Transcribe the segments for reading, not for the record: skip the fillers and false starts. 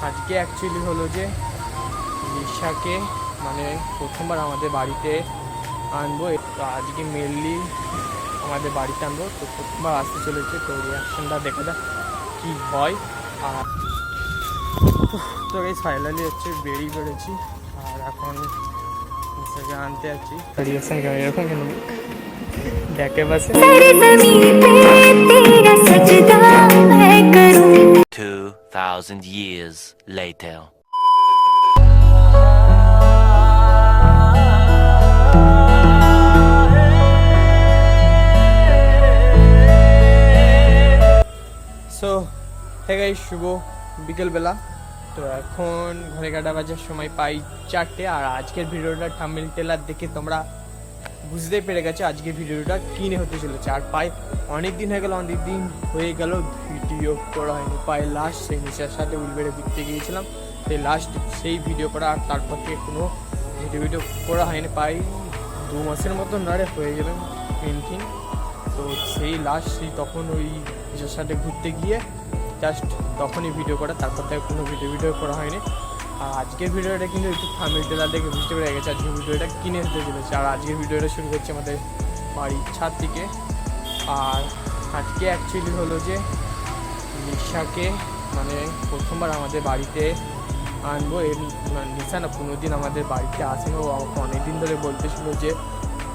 আজকে অ্যাকচুয়ালি হলো যে নিশাকে মানে প্রথমবার আমাদের বাড়িতে আনবো। তো আজকে মেনলি আমাদের বাড়িতে আনবো, তো প্রথমবার আসতে চলেছে। তো রিয়াকশনটা দেখা যাক কী হয়। আর তো এই ফাইনালি হচ্ছে বেরিয়ে পড়েছি, আর এখন নিশাকে আনতে যাচ্ছি। রিয়াকশন কেমন এরকম কেন দেখে বাসে 2000 years later. So hey guys, শুভ বিকেলবেলা। তো এখন ঘরে কাটা বাজার সময় পাই 4টে। আর আজকের ভিডিওটা থাম্বনেল টেলার দেখে তোমরা বুঝতেই পেরে গেছো আজকের ভিডিওটা কিনে হতে চলেছে। আর পাই অনেক দিন হয়ে গেল ভিডিও করা হয়নি। পাই লাস্ট সেই নিশার সাথে উলবেড়ে ঘুরতে গিয়েছিলাম, সেই লাস্ট সেই ভিডিও করা। আর তারপর থেকে কোনো ভিডিও করা হয়নি। পাই 2 মাসের মতন ধরে হয়ে গেল পেন্টিং। তো সেই লাস্ট সেই তখন ওই নিশার সাথে ঘুরতে গিয়ে জাস্ট তখনই ভিডিও করা, তারপর থেকে কোনো ভিডিও করা হয়নি। আর আজকের ভিডিওটা কিন্তু একটু থাম্বনেল টেলার দেখে বুঝতে পেরে গেছে আজকের ভিডিওটা কিনে হতে চলেছে। আর আজকের ভিডিওটা শুরু করছে আমাদের বাড়ির ছাদ থেকে। আর আজকে অ্যাকচুয়ালি হলো যে নিশাকে মানে প্রথমবার আমাদের বাড়িতে আনবো। এর নিশা না কোনোদিন আমাদের বাড়িতে আসেনি। ও আমাকে অনেকদিন ধরে বলতেছিল যে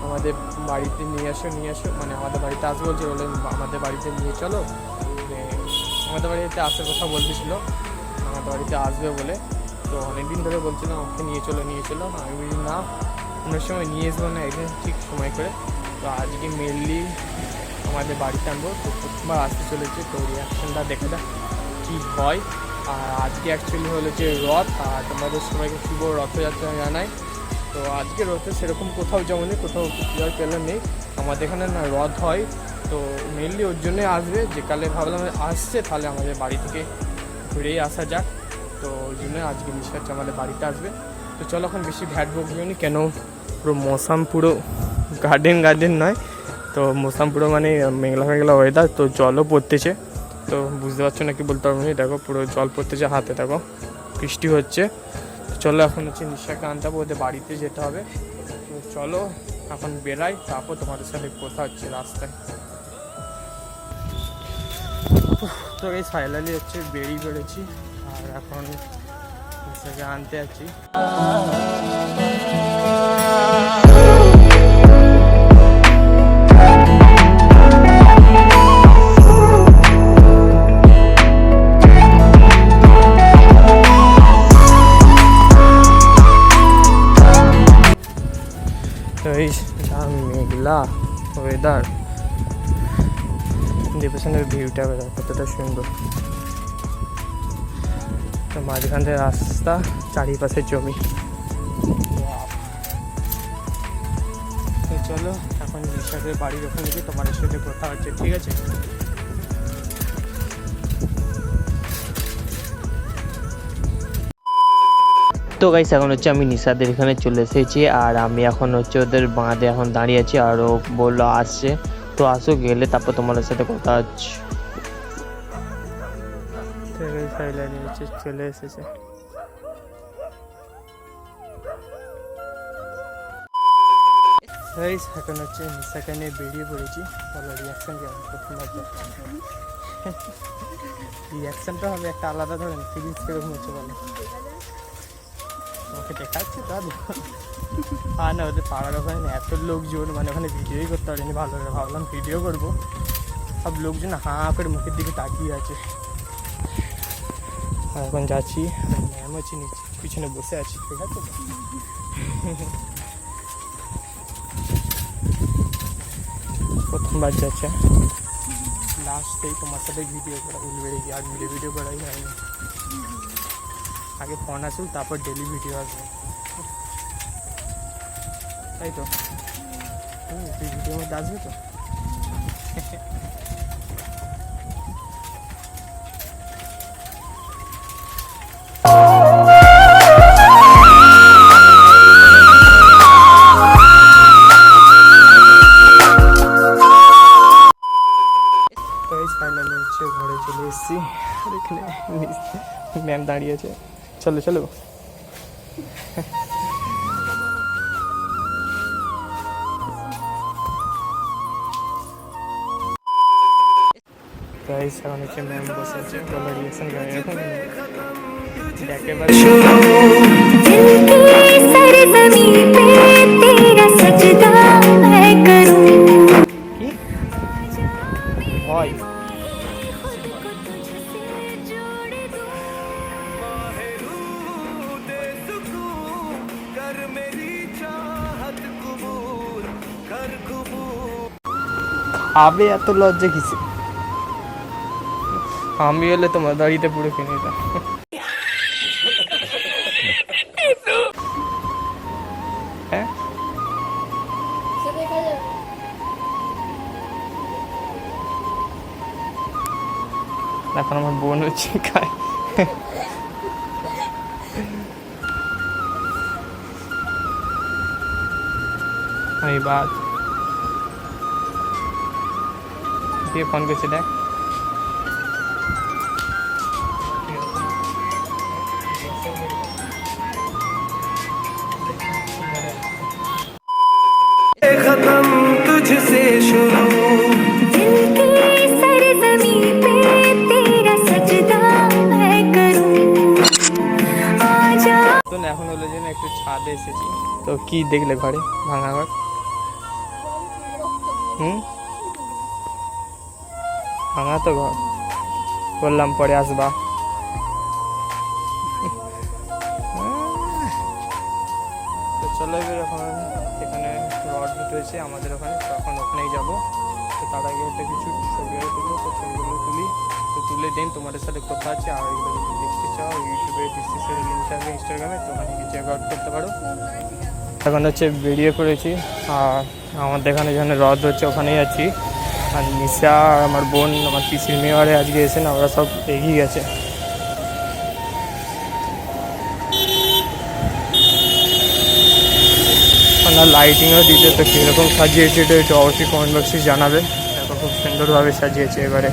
আমাদের বাড়িতে নিয়ে আসো মানে আমাদের বাড়িতে আসবে বলছে, বলে আমাদের বাড়িতে নিয়ে চলো। আমাদের বাড়িতে আসার কথা বলতেছিল, আমাদের বাড়িতে আসবে বলে। তো অনেকদিন ধরে বলছিলাম আমাকে নিয়ে চলো। আমি বলি না, কোনো সময় নিয়ে আসবো না, একদিন ঠিক সময় করে। তো আজকে মেনলি আমাদের বাড়িতে আনবো, তো প্রথমবার আসতে চলেছে। তো রিয়াকশনটা দেখা যাক কী হয়। আর আজকে অ্যাকচুয়ালি হলো যে রথ, আর তোমাদের সবাইকে শুভ রথযাত্রা জানাই। তো আজকে রথে সেরকম কোথাও যেমন নেই, কোথাও যাওয়ার প্ল্যান নেই। আমাদের এখানে না রথ হয়, তো মেনলি ওর জন্যই আসবে। যে কালে ভাবলাম আসছে, তাহলে আমাদের বাড়ি থেকে ঘুরেই আসা যাক। তো ওই জন্য আজকে নিশা হচ্ছে আমাদের বাড়িতে আসবে। তো চলো এখন বেশি ভ্যাট বকবনি, কেন পুরো মৌসাম পুরো গার্ডেন নয়, তো মৌসাম পুরো মানে মেঘলা ওয়েদার। তো জলও পড়তেছে, তো বুঝতে পারছো না কি বলতে পারবো না। দেখো পুরো জল পড়তেছে হাতে, দেখো বৃষ্টি হচ্ছে। তো চলো এখন হচ্ছে নিশাকে আনতে হবে, ওদের বাড়িতে যেতে হবে। তো চলো এখন বেরাই, তারপর তোমাদের সাথে কথা হচ্ছে রাস্তায়। তো এই ফাইনালি হচ্ছে বেরিয়ে পড়েছি, আর এখন নিশাকে আনতে যাচ্ছি। তো এই মেঘলা ওয়েদার, পেছনের ভিউটা কতটা সুন্দর। তো মাঝখান থেকে রাস্তা, চারিপাশে জমি। তো চলো এখন নিশাদের বাড়ি যখন গিয়ে তোমাদের সাথে কথা হচ্ছে, ঠিক আছে? তো গাইস এখন হচ্ছে আমি নিশাদের এখানে চলে এসেছি, আর আমি এখন হচ্ছে ওদের বাঁধে এখন দাঁড়িয়ে আছি। আর ও বললো আসছে, তো আসো গেলে তারপর তোমাদের সাথে কথা হচ্ছে। চলে এসেছে। এখন হচ্ছে নিশাকে নিয়ে বেরিয়ে পড়েছি। বলো রিয়াকশন কেমন? প্রথমবার রিয়াকশনটা হবে একটা আলাদা ধরনের, ফিলিংস কিরকম হচ্ছে বলো? তোমাকে দেখাচ্ছি দাদু। আর না, ওদের পাড়ার ওখানে এত লোকজন, মানে ওখানে ভিডিওই করতে পারিনি ভালো করে। ভাবলাম ভিডিও করবো, সব লোকজন হাঁ করে মুখের দিকে তাকিয়ে আছে। আর এখন যাচ্ছি, ম্যাম হচ্ছে নিচে পিছনে বসে আছি, ঠিক আছে? প্রথমবার যাচ্ছে, লাস্ট সেই তোমার সাথে ভিডিও করা উলবেড়ে গিয়ে। আর ভিডিও করাই হয়নি। আগে ফোন আসুক, তারপর ডেলি ভিডিও আসবে, তাই তো? তুই ভিডিওর মধ্যে আসবে তো? ফাইনালি হচ্ছে ঘরে চলে এসেছি। আর এখানে ম্যাম দাঁড়িয়েছে, চলো চলো। গাইস এখন হচ্ছে ম্যাম বসে আছে, বলো রিয়েকশন করে এখন একেবারে सरजमी पे तेरा सजदा मैं करूं কি হয় খাবে এত লজ্জা কিসে? আমি হলে তোমার দাড়িতে পুরো কিনে দিতাম। হ্যাঁ এখন আমার বোন হচ্ছে খায়। আমি বাদ দিয়ে ফোন করছি দেখ। खत्म तुझसे शुरू दिल की सरजमी पे तेरा सजदा मैं करूं आजा তো এখন হলো যে না একটু ছাদে এসেছি। তো কি দেখলে ঘরে? ভাঙা ঘর। ভাঙা তো ঘর, বললাম পরে আসবা। তো চলো এবার এখন এখানে রড রয়েছে আমাদের ওখানে, তো এখন ওখানেই যাবো। তো তার আগে একটা কিছু ছবি তুলবো, তো ছবিগুলো তুলি, তো তুলে দিন তোমাদের সাথে কথা আছে। আর এগুলো যদি দেখতে চাও ইউটিউবে বিসিসের লিঙ্ক থাকবে, ইনস্টাগ্রামে, তো ওখানে গিয়ে চেক আউট করতে পারো। এখন হচ্ছে বেরিয়ে পড়েছি আর আমাদের এখানে যেখানে হ্রদ হচ্ছে ওখানেই আছি। আর নিশা আর আমার বোন, আমার পিসির মেয়ে আজকে এসে না, ওরা সব এগিয়ে গেছে। না লাইটিংও দিতে, তো কীরকম সাজিয়েছে এটা একটু অবশ্যই কমেন্ট বক্সে জানাবে। দেখো খুব সুন্দরভাবে সাজিয়েছে এবারে।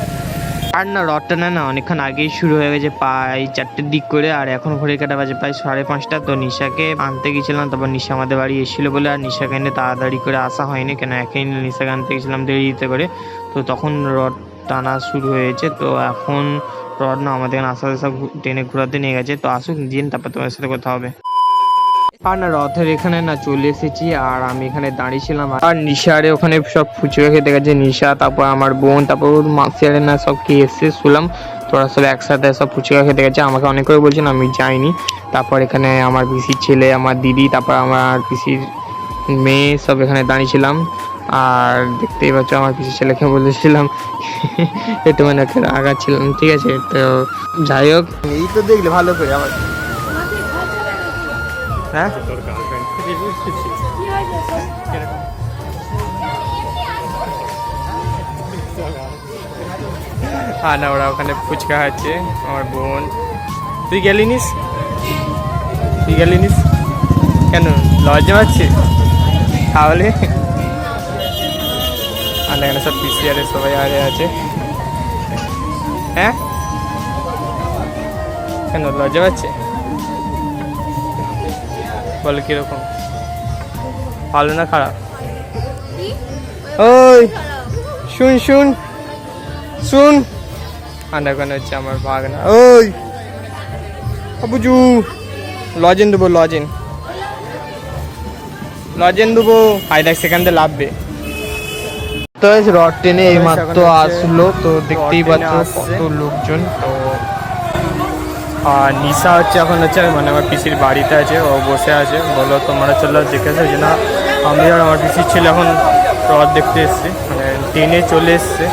আর না রথটা না অনেকক্ষণ আগেই শুরু হয়ে গেছে, প্রায় 4টের দিক করে। আর এখন ঘড়ি কাটা বাজে প্রায় 5:30। তো নিশাকে আনতে গেছিলাম, তারপর নিশা আমাদের বাড়ি এসেছিলো বলে আর নিশাকে এনে তাড়াতাড়ি করে আসা হয়নি, কেন একেই নিশাকে আনতে গেছিলাম দেরিতে করে। তো তখন রথ টানা শুরু হয়েছে। তো এখন রথ না আমাদের এখানে আস্তে আস্তে সব টেনে ঘোরাতে নিয়ে গেছে। তো আসুক দিন, তারপর তোমার সাথে কথা হবে। আর না রথের এখানে না চলে এসেছি আর আমি এখানে দাঁড়িয়েছিলাম। আর নিশারে ওখানে সব ফুচকা খেতে গেছে নিশা, তারপর আমার বোন, তারপর ওর মাসিয়ারে না সব খেয়ে এসছে শুনলাম। তোরা সব একসাথে সব ফুচকা খেতে গেছে, আমাকে অনেক করে বলছেন, আমি যাইনি। তারপর এখানে আমার পিসির ছেলে, আমার দিদি, তারপর আমার পিসির মেয়ে সব এখানে দাঁড়িয়েছিলাম। আর দেখতেই পাচ্ছ আমার পিসির ছেলেকে বলেছিলাম একটু মানে আগাচ্ছিলাম, ঠিক আছে। তো যাই হোক, এই তো দেখলে ভালো করে আমার, হ্যাঁ হ্যাঁ না ওরা ওখানে ফুচকা খাচ্ছে। আমার বোন, তুই গেলিনিস? তুই গেলিনিস কেন? লজ্জা পাচ্ছে তাহলে? আর এখানে সব পিসিআরে সবাই আরে আছে। হ্যাঁ কেন লজ্জা পাচ্ছে? বলো কিরকম, ভালো না খারাপ? ওই শুন শুন শুন, আন্ডারগ্রাউন্ড হচ্ছে আমার ভাগনা। ওই বুঝু লজেন দেবো, লজেন লজেন দেবো। হাই দেখ সেখান থেকে লাভবে। তো রড টেনে এই মাত্র আসলো, তো দেখতেই পাচ্ছ কত লোকজন। তো আর নিশা হচ্ছে এখন হচ্ছে মানে আমার পিসির বাড়িতে আছে, ও বসে আছে। বলো তোমরা চলো দেখেছো যে না, আমি আর আমার পিসির ছেলে এখন রথ দেখতে এসছি, মানে ট্রেনে চলে এসছে।